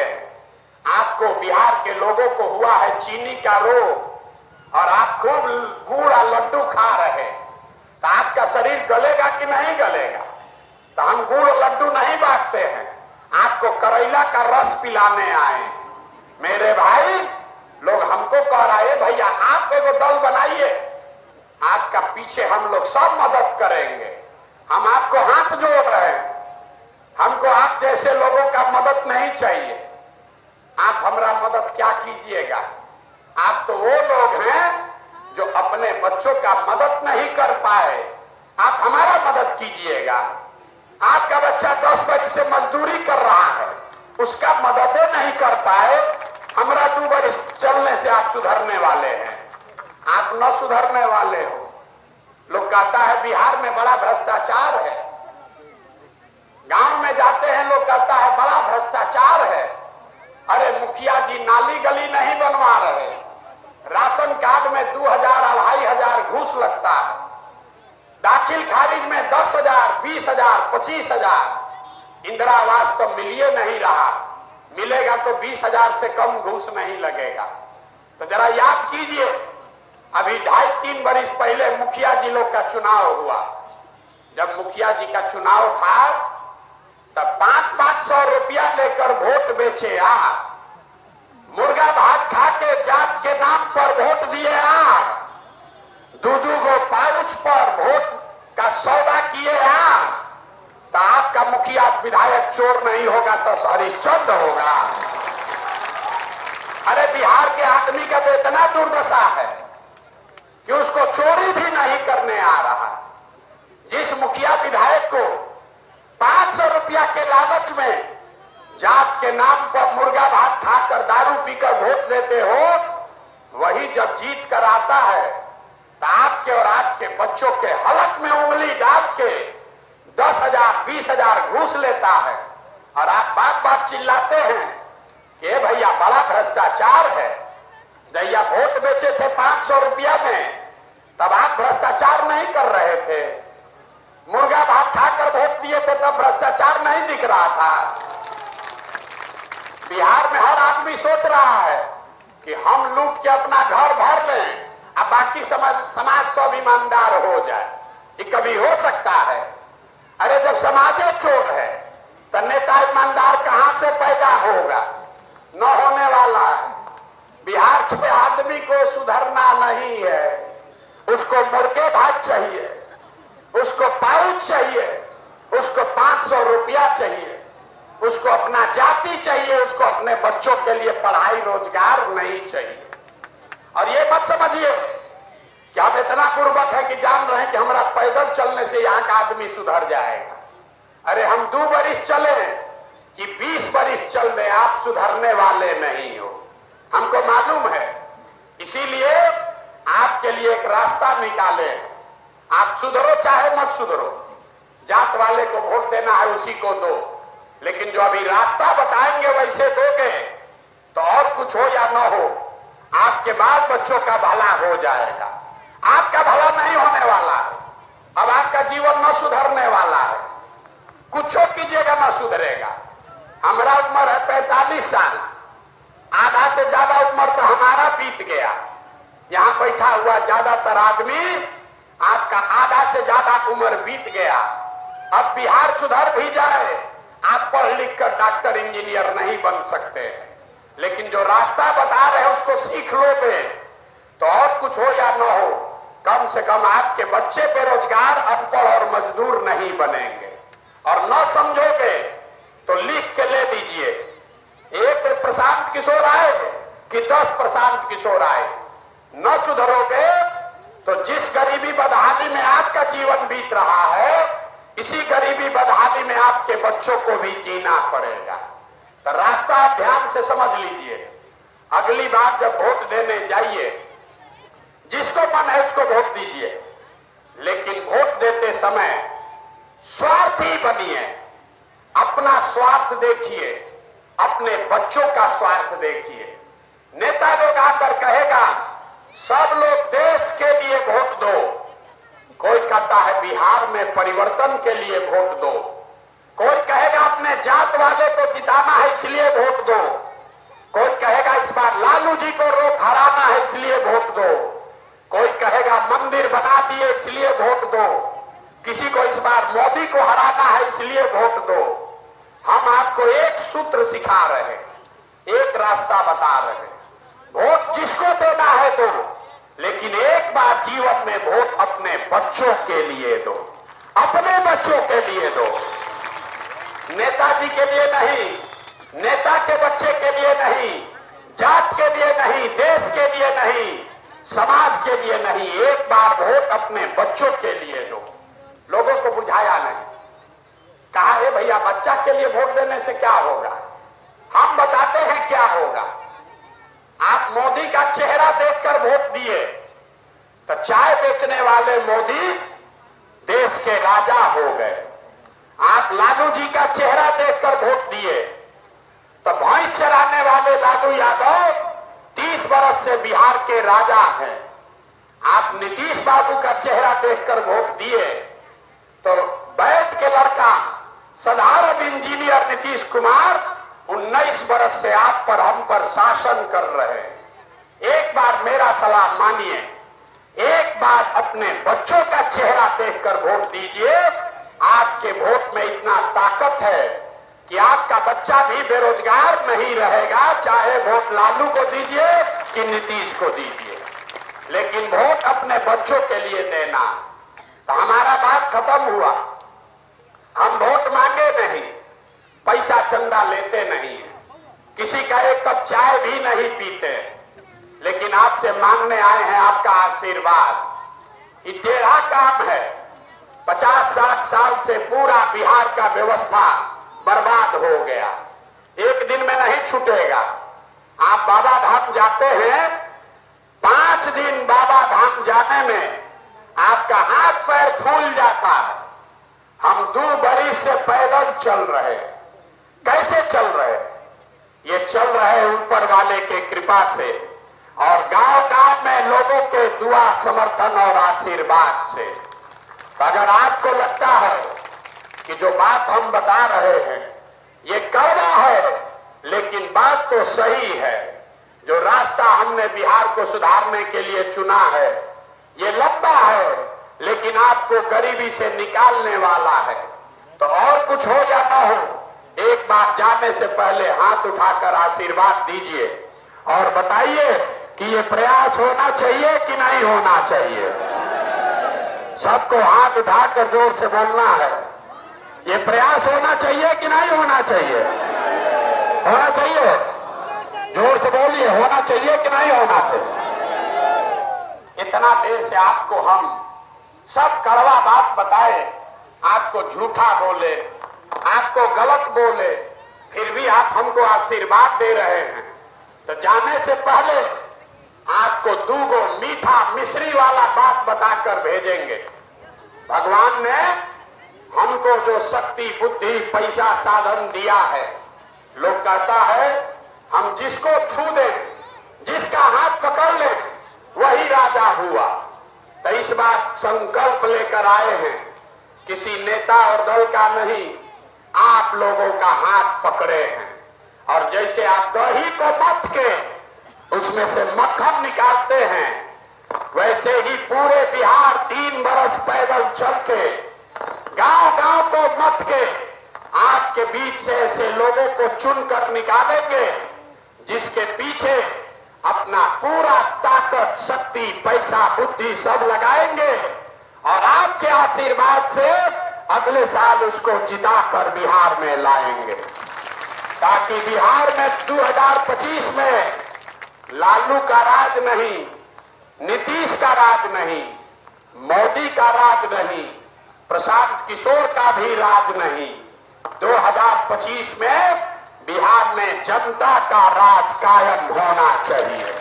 आपको बिहार के लोगों को हुआ है चीनी का रोग और आप खूब गुड़ और लड्डू खा रहे, तो आपका शरीर गलेगा कि नहीं गलेगा? तो हम गुड़ और लड्डू नहीं बांटते हैं, आपको करेला का रस पिलाने आए। मेरे भाई लोग हमको कह रहे हैं भैया आप एगो दल बनाइए, आपका पीछे हम लोग सब मदद करेंगे। हम आपको हाथ जोड़ रहे हैं, हमको आप जैसे लोगों का मदद नहीं चाहिए। आप हमारा मदद क्या कीजिएगा? आप तो वो लोग हैं जो अपने बच्चों का मदद नहीं कर पाए, आप हमारा मदद कीजिएगा। आपका बच्चा 10 बरिस से मजदूरी कर रहा है, उसका मदद नहीं कर पाए, हमारा 2 बरिस चलने से आप सुधरने वाले हैं। आप न सुधरने वाले हो। लोग कहता है बिहार में बड़ा भ्रष्टाचार है, गांव में जाते हैं लोग कहता है बड़ा भ्रष्टाचार है। अरे मुखिया जी नाली गली नहीं बनवा रहे, राशन कार्ड में 2,000 2,500 घूस लगता है, दाखिल खारिज में 10,000 20,000 25,000, इंदिरा आवास तो मिलिए नहीं रहा, मिलेगा तो 20,000 से कम घूस नहीं लगेगा। तो जरा याद कीजिए, अभी 2.5-3 बरिस पहले मुखिया जी लोग का चुनाव हुआ। जब मुखिया जी का चुनाव था तब 500 रुपया लेकर वोट बेचे आप, मुर्गा भात खा के जात के नाम पर वोट दिए आप, 2-2 गो पाउच पर वोट का सौदा किए आप। तो आपका मुखिया विधायक चोर नहीं होगा तो हरिश्चंद्र होगा। अरे बिहार के आदमी का तो इतना दुर्दशा है कि उसको चोरी भी नहीं करने आ रहा। जिस मुखिया विधायक को 500 रुपया के लालच में जात के नाम पर मुर्गा भात खाकर दारू पीकर वोट देते हो, वही जब जीत कर आता है तो आपके और आपके बच्चों के हलक में उंगली डाल के 10,000 20,000 घूस लेता है। और आप बात बात चिल्लाते हैं कि भैया बड़ा भ्रष्टाचार है। जैया वोट बेचे थे 500 रुपया में, तब आप भ्रष्टाचार नहीं कर रहे थे। मुर्गा भात खाकर वोट दिए थे तब भ्रष्टाचार नहीं दिख रहा था। बिहार में हर आदमी सोच रहा है कि हम लूट के अपना घर भर लें, अब बाकी समाज सब ईमानदार हो जाए। ये कभी हो सकता है? अरे जब समाज चोर है तो नेता ईमानदार कहां से पैदा होगा? न होने वाला है। बिहार के आदमी को सुधरना नहीं है, उसको मुर्गे भात चाहिए, उसको पाउच चाहिए, उसको 500 रुपया चाहिए, उसको अपना जाति चाहिए, उसको अपने बच्चों के लिए पढ़ाई रोजगार नहीं चाहिए। और ये मत समझिए कि हम इतना पूर्वक है कि जान रहे हैं कि हमारा पैदल चलने से यहाँ का आदमी सुधर जाएगा। अरे हम 2 बरिस चले कि 20 बरिस चल रहे, आप सुधरने वाले नहीं हो, हमको मालूम है। इसीलिए आपके लिए एक रास्ता निकाले, आप सुधरो चाहे मत सुधरो, जात वाले को वोट देना है उसी को दो, लेकिन जो अभी रास्ता बताएंगे वैसे दोगे तो और कुछ हो या न हो, आपके बाल बच्चों का भला हो जाएगा। आपका भला नहीं होने वाला है। अब आपका जीवन न सुधरने वाला है। कुछ कीजिएगा न सुधरेगा। हमारा उम्र है 45 साल, आधा से ज्यादा उम्र तो हमारा बीत गया। यहां बैठा हुआ ज्यादातर आदमी आपका आधा से ज्यादा उम्र बीत गया। अब बिहार सुधर भी जाए, आप पढ़ लिख कर डॉक्टर इंजीनियर नहीं बन सकते, लेकिन जो रास्ता बता रहे हैं उसको सीख लोगे तो और कुछ हो या न हो, कम से कम आपके बच्चे बेरोजगार, अनपढ़ और मजदूर नहीं बनेंगे। और न समझोगे तो लिख के ले लीजिए, एक प्रशांत किशोर आए कि 10 प्रशांत किशोर आए, न सुधरोगे तो जिस गरीबी बदहाली में आपका जीवन बीत रहा है, इसी गरीबी बदहाली में आपके बच्चों को भी जीना पड़ेगा। तो रास्ता आप ध्यान से समझ लीजिए। अगली बार जब वोट देने जाइए, जिसको मन है उसको वोट दीजिए, लेकिन वोट देते समय स्वार्थी बनिए। अपना स्वार्थ देखिए, अपने बच्चों का स्वार्थ देखिए। नेता लोग आकर कहेगा सब लोग देश के लिए वोट दो, कोई कहता है बिहार में परिवर्तन के लिए वोट दो, कोई कहेगा अपने जात वाले को जिताना है इसलिए वोट दो, कोई कहेगा इस बार लालू जी को रोक हराना है इसलिए वोट दो, कोई कहेगा मंदिर बना दिए इसलिए वोट दो, किसी को इस बार मोदी को हराना है इसलिए वोट दो। हम आपको एक सूत्र सिखा रहे, एक रास्ता बता रहे, वोट जिसको देना है दो, लेकिन एक बार जीवन में वोट अपने बच्चों के लिए दो, अपने बच्चों के लिए दो। नेताजी के लिए नहीं, नेता के बच्चे के लिए नहीं, जात के लिए नहीं, देश के लिए नहीं, समाज के लिए नहीं, एक बार वोट अपने बच्चों के लिए दो। लोगों को बुझाया नहीं, कहा है भैया बच्चा के लिए वोट देने से क्या होगा। हम बताते हैं क्या होगा। आप मोदी का चेहरा देखकर वोट दिए तो चाय बेचने वाले मोदी देश के राजा हो गए। आप लालू जी का चेहरा देखकर वोट दिए तो भैंस चराने वाले लालू यादव 30 बरस से बिहार के राजा हैं। आप नीतीश बाबू का चेहरा देखकर वोट दिए तो बैठ के लड़का साधारण इंजीनियर नीतीश कुमार 19 बरस से आप पर हम पर शासन कर रहे हैं। एक बार मेरा सलाह मानिए, एक बार अपने बच्चों का चेहरा देखकर वोट दीजिए। आपके वोट में इतना ताकत है कि आपका बच्चा भी बेरोजगार नहीं रहेगा, चाहे वोट लालू को दीजिए कि नीतीश को दीजिए, लेकिन वोट अपने बच्चों के लिए देना। तो हमारा बात खत्म हुआ। हम वोट मांगे नहीं, पैसा चंदा लेते नहीं है, किसी का एक कप चाय भी नहीं पीते, लेकिन आपसे मांगने आए हैं आपका आशीर्वाद। ये टेढ़ा काम है। 50-60 साल से पूरा बिहार का व्यवस्था बर्बाद हो गया, एक दिन में नहीं छूटेगा। आप बाबा धाम जाते हैं, 5 दिन बाबा धाम जाने में आपका हाथ पैर फूल जाता है। हम 2 बरिस से पैदल चल रहे हैं। कैसे चल रहे? ये चल रहे ऊपर वाले के कृपा से और गांव-गांव में लोगों के दुआ, समर्थन और आशीर्वाद से। तो अगर आपको लगता है कि जो बात हम बता रहे हैं ये कड़वा है, लेकिन बात तो सही है। जो रास्ता हमने बिहार को सुधारने के लिए चुना है ये लंबा है, लेकिन आपको गरीबी से निकालने वाला है। तो और कुछ हो या ना हो, एक बार जाने से पहले हाथ उठाकर आशीर्वाद दीजिए और बताइए कि ये प्रयास होना चाहिए कि नहीं होना चाहिए। सबको हाथ उठाकर जोर से बोलना है, ये प्रयास होना चाहिए कि नहीं होना चाहिए? होना चाहिए। जोर से बोलिए, होना चाहिए कि नहीं होना चाहिए? इतना देर से आपको हम सब कड़वा बात बताए, आपको झूठा बोले, आपको गलत बोले, फिर भी आप हमको आशीर्वाद दे रहे हैं। तो जाने से पहले आपको 2 मीठा मिश्री वाला बात बताकर भेजेंगे। भगवान ने हमको जो शक्ति, बुद्धि, पैसा, साधन दिया है, लोग कहता है हम जिसको छू दें, जिसका हाथ पकड़ ले वही राजा हुआ। तो इस बार संकल्प लेकर आए हैं, किसी नेता और दल का नहीं, आप लोगों का हाथ पकड़े हैं। और जैसे आप दही को मथ के उसमें से मक्खन निकालते हैं, वैसे ही पूरे बिहार 3 बरस पैदल चल के गांव-गांव को मथ के आपके बीच से ऐसे लोगों को चुनकर निकालेंगे जिसके पीछे अपना पूरा ताकत, शक्ति, पैसा, बुद्धि सब लगाएंगे और आपके आशीर्वाद से अगले साल उसको जिताकर बिहार में लाएंगे, ताकि बिहार में 2025 में लालू का राज नहीं, नीतीश का राज नहीं, मोदी का राज नहीं, प्रशांत किशोर का भी राज नहीं। 2025 में बिहार में जनता का राज कायम होना चाहिए।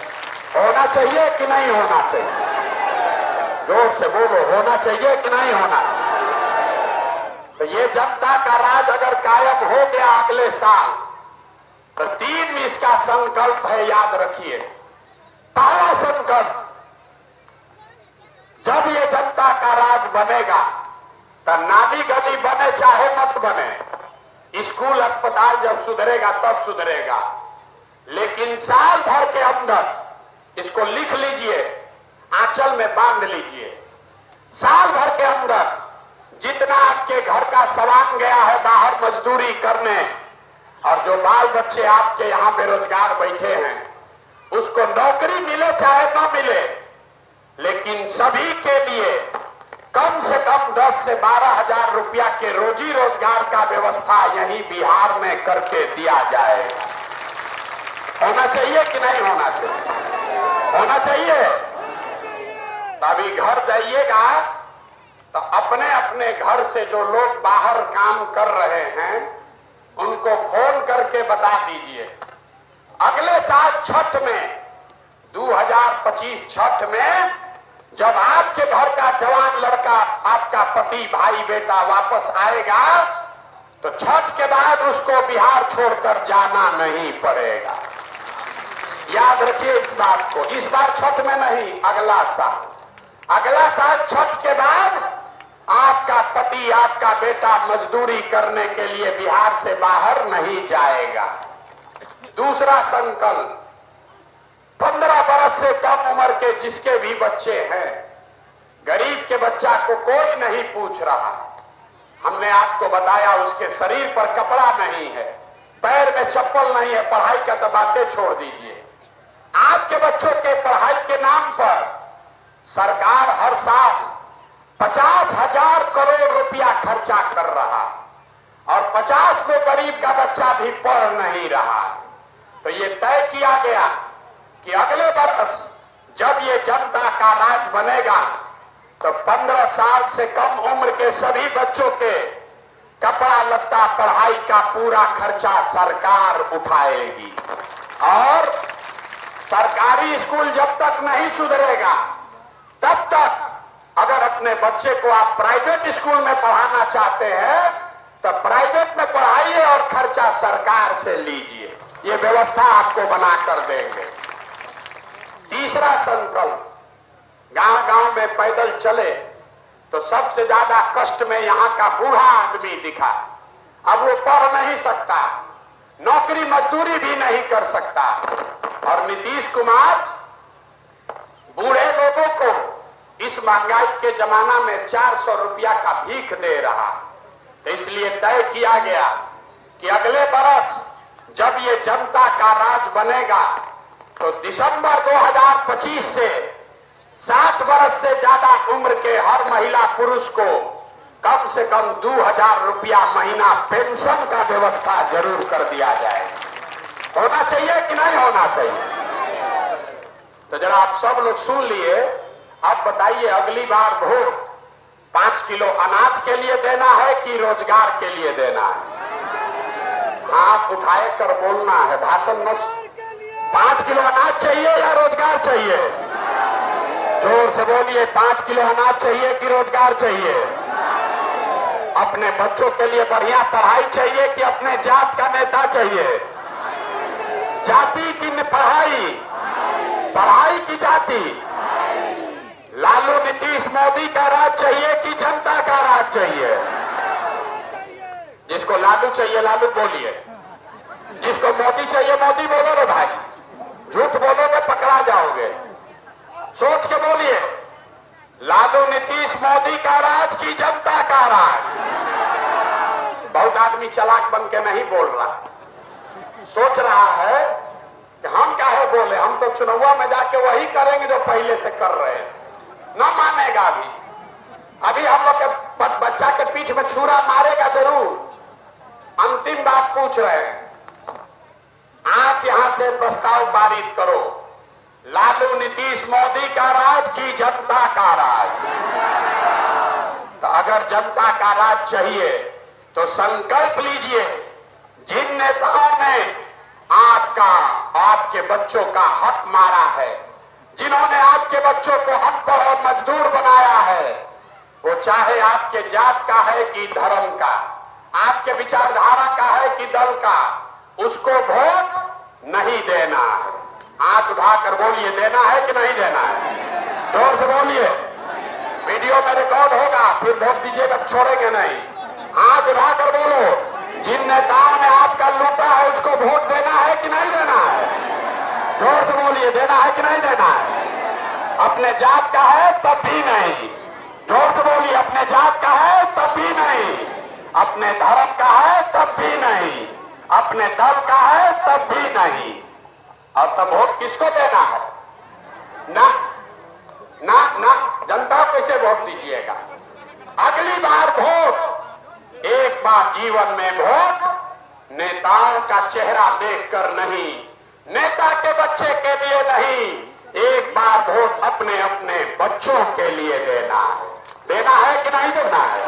होना चाहिए कि नहीं होना चाहिए? जोर से बोलो, होना चाहिए कि नहीं होना चाहिए? तो ये जनता का राज अगर कायम हो गया अगले साल, तो 3 इसका संकल्प है, याद रखिए। पहला संकल्प, जब ये जनता का राज बनेगा तो नाली गली बने चाहे मत बने, स्कूल अस्पताल जब सुधरेगा तब सुधरेगा, लेकिन साल भर के अंदर इसको लिख लीजिए, आंचल में बांध लीजिए, साल भर के अंदर जितना आपके घर का सामान गया है बाहर मजदूरी करने, और जो बाल बच्चे आपके यहां बेरोजगार बैठे हैं, उसको नौकरी मिले चाहे न मिले, लेकिन सभी के लिए कम से कम 10 से 12 हजार रुपया के रोजी रोजगार का व्यवस्था यही बिहार में करके दिया जाएगा। होना चाहिए कि नहीं होना चाहिए? होना चाहिए। तभी घर जाइएगा तो अपने अपने घर से जो लोग बाहर काम कर रहे हैं उनको फोन करके बता दीजिए, अगले साल छठ में 2025 छठ में जब आपके घर का जवान लड़का, आपका पति, भाई, बेटा वापस आएगा तो छठ के बाद उसको बिहार छोड़कर जाना नहीं पड़ेगा। याद रखिए इस बात को। इस बार छठ में नहीं, अगला साल छठ के बाद आपका पति, आपका बेटा मजदूरी करने के लिए बिहार से बाहर नहीं जाएगा। दूसरा संकल्प, 15 बरस से कम उम्र के जिसके भी बच्चे हैं, गरीब के बच्चा को कोई नहीं पूछ रहा, हमने आपको बताया उसके शरीर पर कपड़ा नहीं है, पैर में चप्पल नहीं है, पढ़ाई का तो बातें छोड़ दीजिए। आपके बच्चों के पढ़ाई के नाम पर सरकार हर साल 50,000 करोड़ रुपया खर्चा कर रहा, और 50 को गरीब का बच्चा भी पढ़ नहीं रहा। तो ये तय किया गया कि अगले वर्ष जब ये जनता का राज बनेगा तो 15 साल से कम उम्र के सभी बच्चों के कपड़ा लत्ता, पढ़ाई का पूरा खर्चा सरकार उठाएगी। और सरकारी स्कूल जब तक नहीं सुधरेगा तब तक अगर अपने बच्चे को आप प्राइवेट स्कूल में पढ़ाना चाहते हैं तो प्राइवेट में पढ़ाइए और खर्चा सरकार से लीजिए। ये व्यवस्था आपको बना कर देंगे। तीसरा संकल्प, गांव-गांव में पैदल चले तो सबसे ज्यादा कष्ट में यहाँ का बूढ़ा आदमी दिखा। अब वो पढ़ नहीं सकता, नौकरी मजदूरी भी नहीं कर सकता, और नीतीश कुमार बूढ़े लोगों को इस महंगाई के जमाना में 400 रुपया का भीख दे रहा। तो इसलिए तय किया गया कि अगले बरस जब ये जनता का राज बनेगा तो दिसंबर 2025 से 60 वर्ष से ज्यादा उम्र के हर महिला पुरुष को कम से कम 2000 रुपया महीना पेंशन का व्यवस्था जरूर कर दिया जाए। होना चाहिए कि नहीं होना चाहिए? तो जरा आप सब लोग सुन लिए। अब बताइए, अगली बार वोट 5 किलो अनाज के लिए देना है कि रोजगार के लिए देना है? हाथ उठाए कर बोलना है, भाषण में। 5 किलो अनाज चाहिए या रोजगार चाहिए? जोर से बोलिए, 5 किलो अनाज चाहिए कि रोजगार चाहिए? अपने बच्चों के लिए बढ़िया पढ़ाई चाहिए कि अपने जात का नेता चाहिए? जाति की पढ़ाई, पढ़ाई की जाति। लालू नीतीश मोदी का राज चाहिए कि जनता का राज चाहिए? जिसको लालू चाहिए लालू बोलिए, जिसको मोदी चाहिए मोदी बोलो रे भाई। झूठ बोलोगे पकड़ा जाओगे। सोच के बोलिए, लालू नीतीश मोदी का राज की जनता का राज? बहुत आदमी चालाक बन के नहीं बोल रहा, सोच रहा है कि हम काहे बोले, हम तो चुनाव में जाके वही करेंगे जो पहले से कर रहे हैं। न मानेगा। अभी हम लोग के बच्चा के पीठ में छुरा मारेगा जरूर। अंतिम बात पूछ रहे हैं, आप यहां से प्रस्ताव पारित करो, लालू नीतीश मोदी का राज की जनता का राज? तो अगर जनता का राज चाहिए तो संकल्प लीजिए, जिन नेताओं ने आपका आपके बच्चों का हक मारा है, जिन्होंने आपके बच्चों को अनपढ़ और मजदूर बनाया है, वो चाहे आपके जात का है कि धर्म का, आपके विचारधारा का है कि दल का, उसको वोट नहीं देना है। हाथ उठाकर बोलिए, देना है कि नहीं देना है? जोर से बोलिए, वीडियो में रिकॉर्ड होगा, फिर वोट दीजिएगा, छोड़ेंगे नहीं। हाथ उठाकर बोलो, जिन नेताओं ने आपका लूटा है उसको वोट देना है कि नहीं देना है? जोर से बोलिए, देना है कि नहीं देना है? अपने जात का है तब भी नहीं। जोर से बोलिए, अपने जात का है तब भी नहीं, अपने धर्म का है तब भी नहीं, अपने दल का है तब भी नहीं। और तब वोट किसको देना है? ना ना ना, जनता कैसे वोट दीजिएगा? अगली बार वोट, एक बार जीवन में वोट नेताओं का चेहरा देखकर नहीं, नेता के बच्चे के लिए नहीं, एक बार वोट अपने अपने बच्चों के लिए देना है। देना है कि नहीं देना है?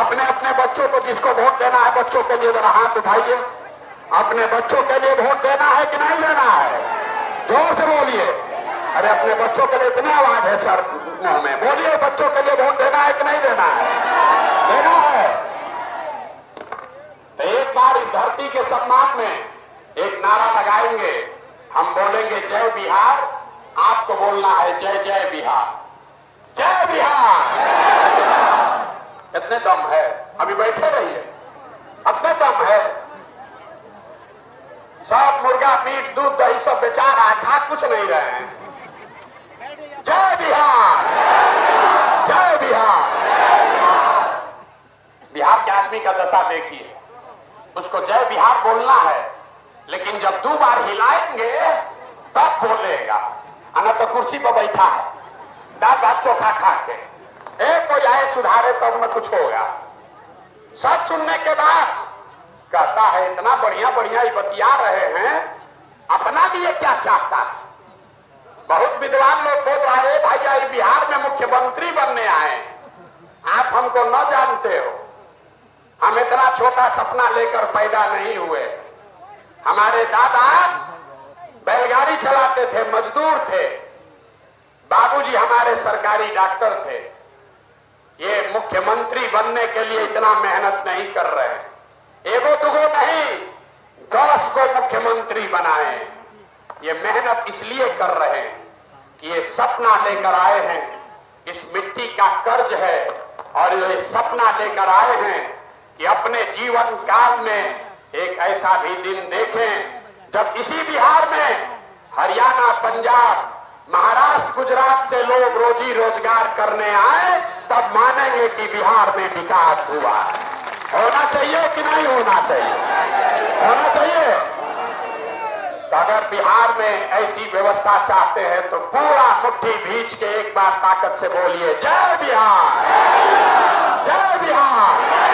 अपने अपने बच्चों को, जिसको वोट देना है बच्चों के लिए जरा हाथ उठाइए। अपने बच्चों के लिए वोट देना है कि नहीं देना है? जोर से बोलिए। अरे अपने बच्चों के लिए इतनी आवाज है सर मुंह में, बोलिए, बच्चों के लिए वोट देना है कि नहीं देना है? देना है। तो एक बार इस धरती के सम्मान में एक नारा लगाएंगे, हम बोलेंगे जय बिहार, आपको बोलना है जय जय बिहार, जय बिहार। इतने दम है, अभी बैठे रहिए, इतने दम है। सब मुर्गा मीट दूध दही सब बेचा रहा है, खा कुछ नहीं रहे हैं। जय बिहार, जय बिहार। बिहार के आदमी का दशा देखिए, उसको जय बिहार बोलना है, लेकिन जब 2 बार हिलाएंगे तब बोलेगा। अना तो कुर्सी पर बैठा है, दाल भात चोखा खा के, एक कोई आए सुधारे तब में कुछ होगा। सब सुनने के बाद कहता है इतना बढ़िया बढ़िया ही बतिया रहे हैं, अपना लिए क्या चाहता है? बहुत विद्वान लोग बोल रहे हैं, भैया बिहार में मुख्यमंत्री बनने आए, आप हमको न जानते हो, हम इतना छोटा सपना लेकर पैदा नहीं हुए। हमारे दादा बैलगाड़ी चलाते थे, मजदूर थे, बाबूजी हमारे सरकारी डॉक्टर थे। ये मुख्यमंत्री बनने के लिए इतना मेहनत नहीं कर रहे हैं, एगो दुगो नहीं, 10 को मुख्यमंत्री बनाए। ये मेहनत इसलिए कर रहे हैं कि ये सपना लेकर आए हैं, इस मिट्टी का कर्ज है, और ये सपना लेकर आए हैं कि अपने जीवन काल में एक ऐसा भी दिन देखें जब इसी बिहार में हरियाणा, पंजाब, महाराष्ट्र, गुजरात से लोग रोजी रोजगार करने आए, तब मानेंगे कि बिहार में विकास हुआ। होना चाहिए कि नहीं होना चाहिए? होना चाहिए। तो अगर बिहार में ऐसी व्यवस्था चाहते हैं तो पूरा मुट्ठी भींच के एक बार ताकत से बोलिए, जय बिहार, जय बिहार।